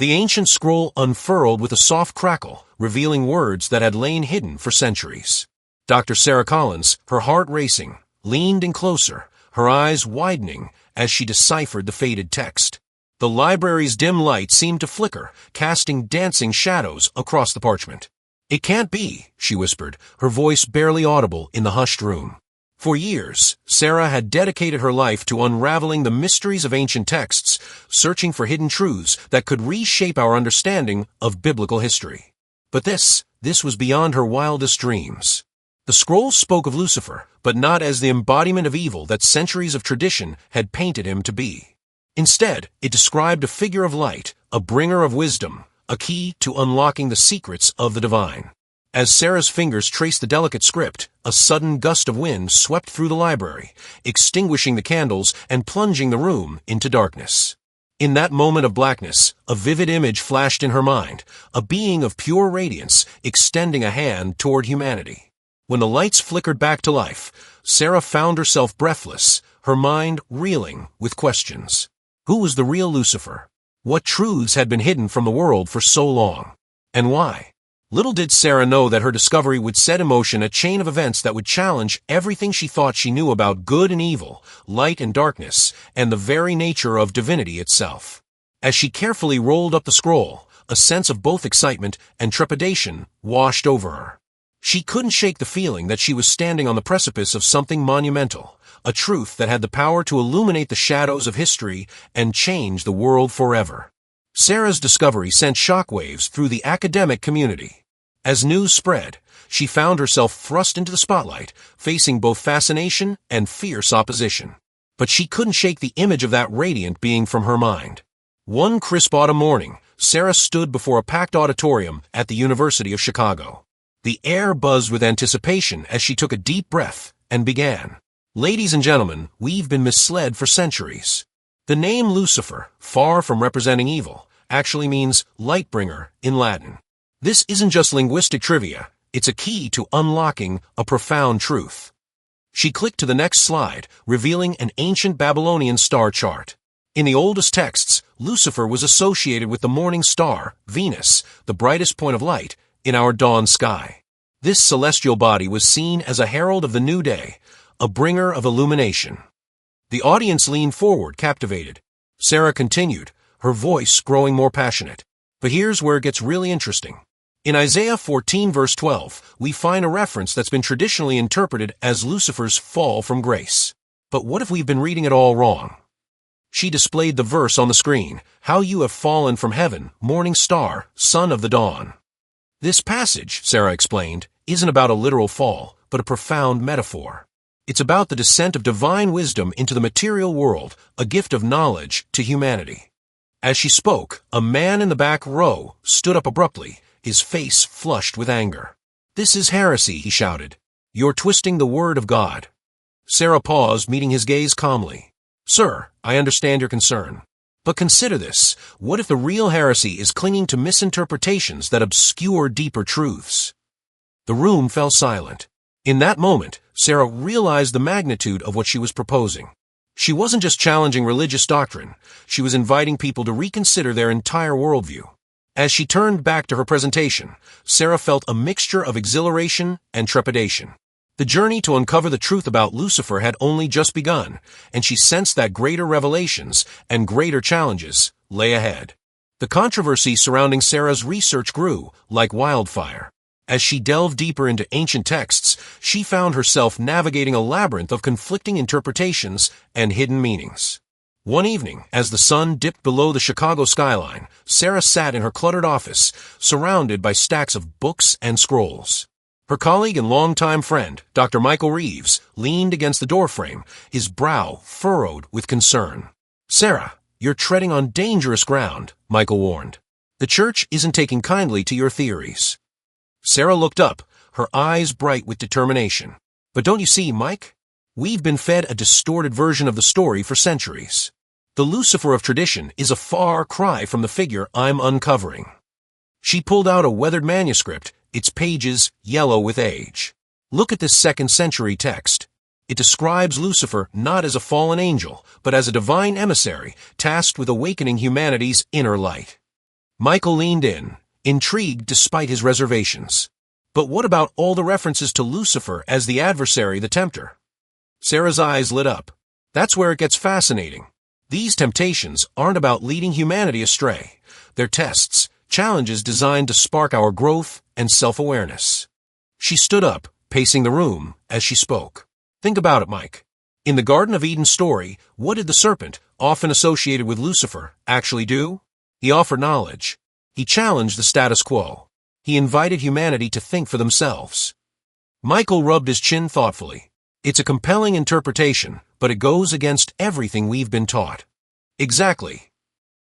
The ancient scroll unfurled with a soft crackle, revealing words that had lain hidden for centuries. Dr. Sarah Collins, her heart racing, leaned in closer, her eyes widening as she deciphered the faded text. The library's dim light seemed to flicker, casting dancing shadows across the parchment. "It can't be," she whispered, her voice barely audible in the hushed room. For years, Sarah had dedicated her life to unraveling the mysteries of ancient texts, searching for hidden truths that could reshape our understanding of biblical history. But this was beyond her wildest dreams. The scrolls spoke of Lucifer, but not as the embodiment of evil that centuries of tradition had painted him to be. Instead, it described a figure of light, a bringer of wisdom, a key to unlocking the secrets of the divine. As Sarah's fingers traced the delicate script, a sudden gust of wind swept through the library, extinguishing the candles and plunging the room into darkness. In that moment of blackness, a vivid image flashed in her mind, a being of pure radiance extending a hand toward humanity. When the lights flickered back to life, Sarah found herself breathless, her mind reeling with questions. Who was the real Lucifer? What truths had been hidden from the world for so long? And why? Little did Sarah know that her discovery would set in motion a chain of events that would challenge everything she thought she knew about good and evil, light and darkness, and the very nature of divinity itself. As she carefully rolled up the scroll, a sense of both excitement and trepidation washed over her. She couldn't shake the feeling that she was standing on the precipice of something monumental, a truth that had the power to illuminate the shadows of history and change the world forever. Sarah's discovery sent shockwaves through the academic community. As news spread, she found herself thrust into the spotlight, facing both fascination and fierce opposition. But she couldn't shake the image of that radiant being from her mind. One crisp autumn morning, Sarah stood before a packed auditorium at the University of Chicago. The air buzzed with anticipation as she took a deep breath and began. "Ladies and gentlemen, we've been misled for centuries." The name Lucifer, far from representing evil, actually means lightbringer in Latin. This isn't just linguistic trivia, it's a key to unlocking a profound truth. She clicked to the next slide, revealing an ancient Babylonian star chart. In the oldest texts, Lucifer was associated with the morning star, Venus, the brightest point of light in our dawn sky. This celestial body was seen as a herald of the new day, a bringer of illumination. The audience leaned forward, captivated. Sarah continued, her voice growing more passionate. But here's where it gets really interesting. In Isaiah 14 verse 12, we find a reference that's been traditionally interpreted as Lucifer's fall from grace. But what if we've been reading it all wrong? She displayed the verse on the screen, "How you have fallen from heaven, morning star, son of the dawn." This passage, Sarah explained, isn't about a literal fall, but a profound metaphor. It's about the descent of divine wisdom into the material world, a gift of knowledge to humanity. As she spoke, a man in the back row stood up abruptly, his face flushed with anger. "This is heresy," he shouted. "You're twisting the word of God." Sarah paused, meeting his gaze calmly. "Sir, I understand your concern. But consider this. What if the real heresy is clinging to misinterpretations that obscure deeper truths?" The room fell silent. In that moment, Sarah realized the magnitude of what she was proposing. She wasn't just challenging religious doctrine, she was inviting people to reconsider their entire worldview. As she turned back to her presentation, Sarah felt a mixture of exhilaration and trepidation. The journey to uncover the truth about Lucifer had only just begun, and she sensed that greater revelations and greater challenges lay ahead. The controversy surrounding Sarah's research grew like wildfire. As she delved deeper into ancient texts, she found herself navigating a labyrinth of conflicting interpretations and hidden meanings. One evening, as the sun dipped below the Chicago skyline, Sarah sat in her cluttered office, surrounded by stacks of books and scrolls. Her colleague and longtime friend, Dr. Michael Reeves, leaned against the doorframe, his brow furrowed with concern. "Sarah, you're treading on dangerous ground," Michael warned. "The church isn't taking kindly to your theories." Sarah looked up, her eyes bright with determination. "But don't you see, Mike? We've been fed a distorted version of the story for centuries. The Lucifer of tradition is a far cry from the figure I'm uncovering." She pulled out a weathered manuscript, its pages yellow with age. "Look at this second-century text. It describes Lucifer not as a fallen angel, but as a divine emissary tasked with awakening humanity's inner light." Michael leaned in, intrigued despite his reservations. But what about all the references to Lucifer as the adversary, the tempter? Sarah's eyes lit up. That's where it gets fascinating. These temptations aren't about leading humanity astray. They're tests, challenges designed to spark our growth and self-awareness. She stood up, pacing the room, as she spoke. Think about it, Mike. In the Garden of Eden story, what did the serpent, often associated with Lucifer, actually do? He offered knowledge. He challenged the status quo. He invited humanity to think for themselves. Michael rubbed his chin thoughtfully. It's a compelling interpretation, but it goes against everything we've been taught. Exactly,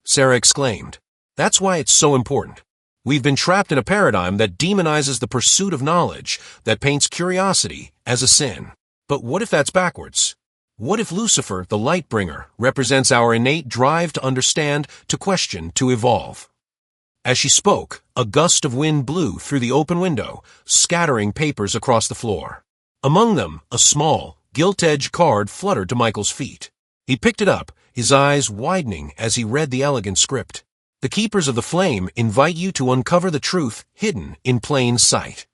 Sarah exclaimed. That's why it's so important. We've been trapped in a paradigm that demonizes the pursuit of knowledge, that paints curiosity as a sin. But what if that's backwards? What if Lucifer, the light bringer, represents our innate drive to understand, to question, to evolve? As she spoke, a gust of wind blew through the open window, scattering papers across the floor. Among them, a small, gilt-edged card fluttered to Michael's feet. He picked it up, his eyes widening as he read the elegant script. The Keepers of the Flame invite you to uncover the truth hidden in plain sight.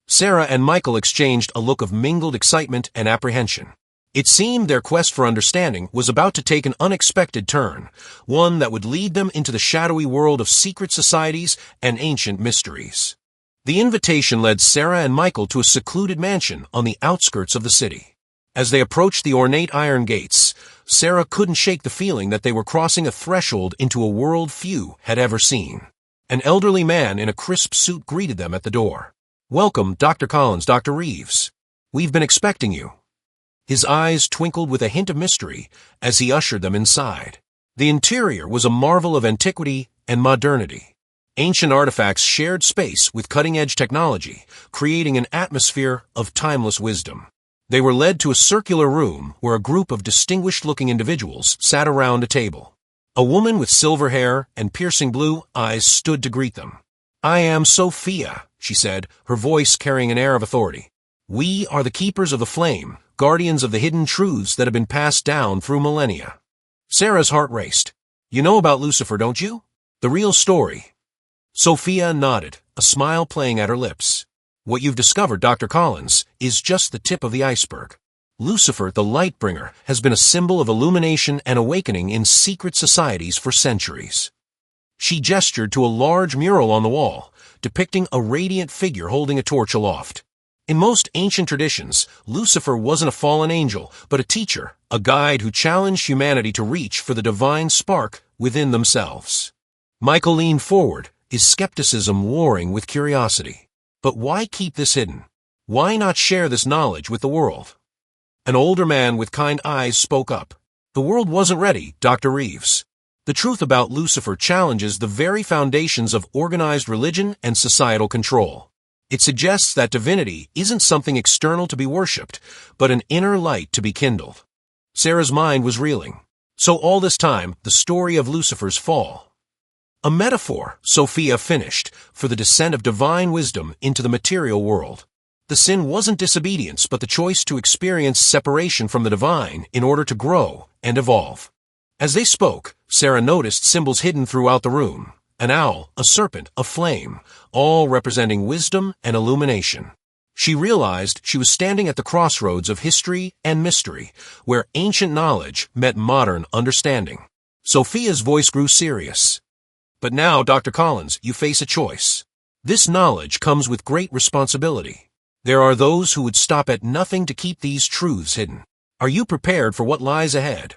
Sarah and Michael exchanged a look of mingled excitement and apprehension. It seemed their quest for understanding was about to take an unexpected turn, one that would lead them into the shadowy world of secret societies and ancient mysteries. The invitation led Sarah and Michael to a secluded mansion on the outskirts of the city. As they approached the ornate iron gates, Sarah couldn't shake the feeling that they were crossing a threshold into a world few had ever seen. An elderly man in a crisp suit greeted them at the door. "Welcome, Dr. Collins, Dr. Reeves. We've been expecting you." His eyes twinkled with a hint of mystery as he ushered them inside. The interior was a marvel of antiquity and modernity. Ancient artifacts shared space with cutting-edge technology, creating an atmosphere of timeless wisdom. They were led to a circular room where a group of distinguished-looking individuals sat around a table. A woman with silver hair and piercing blue eyes stood to greet them. "I am Sophia," she said, her voice carrying an air of authority. "We are the Keepers of the Flame, guardians of the hidden truths that have been passed down through millennia." Sarah's heart raced. "You know about Lucifer, don't you? The real story." Sophia nodded, a smile playing at her lips. "What you've discovered, Dr. Collins, is just the tip of the iceberg. Lucifer, the light bringer, has been a symbol of illumination and awakening in secret societies for centuries." She gestured to a large mural on the wall, depicting a radiant figure holding a torch aloft. In most ancient traditions, Lucifer wasn't a fallen angel, but a teacher, a guide who challenged humanity to reach for the divine spark within themselves. Michael leaned forward, his skepticism warring with curiosity. But why keep this hidden? Why not share this knowledge with the world? An older man with kind eyes spoke up. "The world wasn't ready, Dr. Reeves. The truth about Lucifer challenges the very foundations of organized religion and societal control. It suggests that divinity isn't something external to be worshipped, but an inner light to be kindled." Sarah's mind was reeling. So all this time, the story of Lucifer's fall. "A metaphor," Sophia finished, "for the descent of divine wisdom into the material world. The sin wasn't disobedience, but the choice to experience separation from the divine in order to grow and evolve." As they spoke, Sarah noticed symbols hidden throughout the room. An owl, a serpent, a flame, all representing wisdom and illumination. She realized she was standing at the crossroads of history and mystery, where ancient knowledge met modern understanding. Sophia's voice grew serious. "But now, Dr. Collins, you face a choice. This knowledge comes with great responsibility. There are those who would stop at nothing to keep these truths hidden. Are you prepared for what lies ahead?"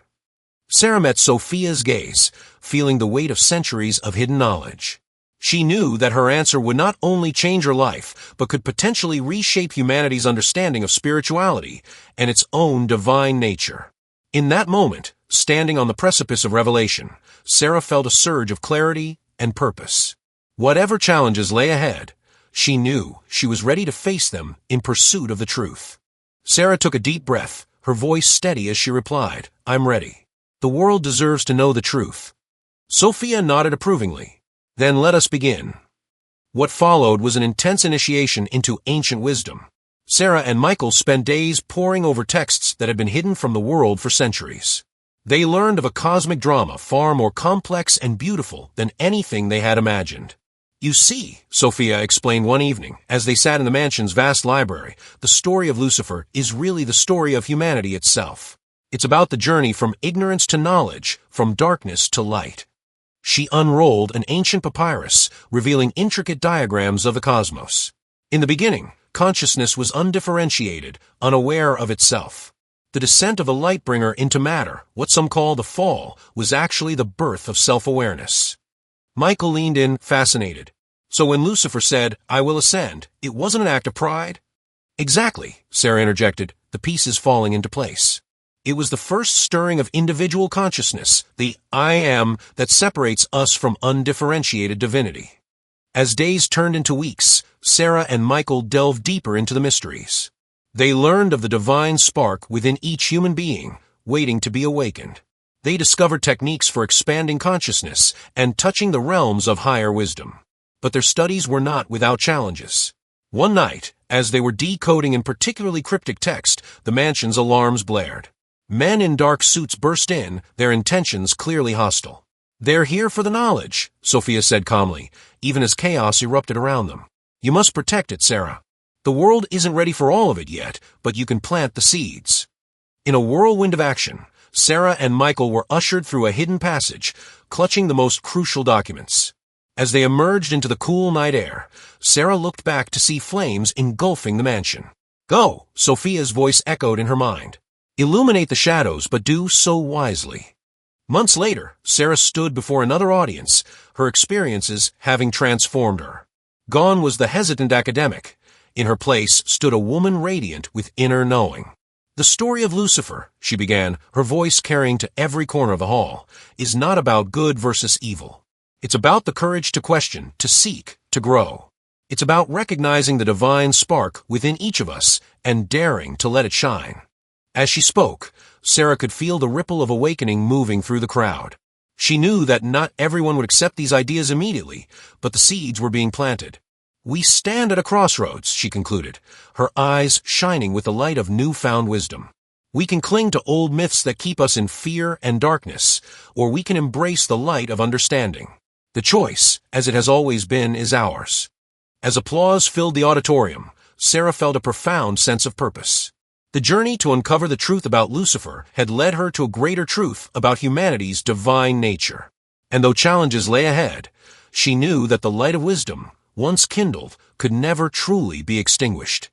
Sarah met Sophia's gaze, feeling the weight of centuries of hidden knowledge. She knew that her answer would not only change her life, but could potentially reshape humanity's understanding of spirituality and its own divine nature. In that moment, standing on the precipice of revelation, Sarah felt a surge of clarity and purpose. Whatever challenges lay ahead, she knew she was ready to face them in pursuit of the truth. Sarah took a deep breath, her voice steady as she replied, "I'm ready. The world deserves to know the truth." Sophia nodded approvingly. "Then let us begin." What followed was an intense initiation into ancient wisdom. Sarah and Michael spent days poring over texts that had been hidden from the world for centuries. They learned of a cosmic drama far more complex and beautiful than anything they had imagined. You see, Sophia explained one evening, as they sat in the mansion's vast library, the story of Lucifer is really the story of humanity itself. It's about the journey from ignorance to knowledge, from darkness to light. She unrolled an ancient papyrus, revealing intricate diagrams of the cosmos. In the beginning, consciousness was undifferentiated, unaware of itself. The descent of a light-bringer into matter, what some call the fall, was actually the birth of self-awareness. Michael leaned in, fascinated. So when Lucifer said, "I will ascend," it wasn't an act of pride? Exactly, Sarah interjected, the pieces falling into place. It was the first stirring of individual consciousness, the I am, that separates us from undifferentiated divinity. As days turned into weeks, Sarah and Michael delved deeper into the mysteries. They learned of the divine spark within each human being, waiting to be awakened. They discovered techniques for expanding consciousness and touching the realms of higher wisdom. But their studies were not without challenges. One night, as they were decoding in particularly cryptic text, the mansion's alarms blared. Men in dark suits burst in, their intentions clearly hostile. "They're here for the knowledge," Sophia said calmly, even as chaos erupted around them. "You must protect it, Sarah. The world isn't ready for all of it yet, but you can plant the seeds." In a whirlwind of action, Sarah and Michael were ushered through a hidden passage, clutching the most crucial documents. As they emerged into the cool night air, Sarah looked back to see flames engulfing the mansion. "Go," Sophia's voice echoed in her mind. "Illuminate the shadows, but do so wisely." Months later, Sarah stood before another audience, her experiences having transformed her. Gone was the hesitant academic. In her place stood a woman radiant with inner knowing. "The story of Lucifer," she began, her voice carrying to every corner of the hall, "is not about good versus evil. It's about the courage to question, to seek, to grow. It's about recognizing the divine spark within each of us and daring to let it shine." As she spoke, Sarah could feel the ripple of awakening moving through the crowd. She knew that not everyone would accept these ideas immediately, but the seeds were being planted. "We stand at a crossroads," she concluded, her eyes shining with the light of newfound wisdom. "We can cling to old myths that keep us in fear and darkness, or we can embrace the light of understanding. The choice, as it has always been, is ours." As applause filled the auditorium, Sarah felt a profound sense of purpose. The journey to uncover the truth about Lucifer had led her to a greater truth about humanity's divine nature. And though challenges lay ahead, she knew that the light of wisdom, once kindled, could never truly be extinguished.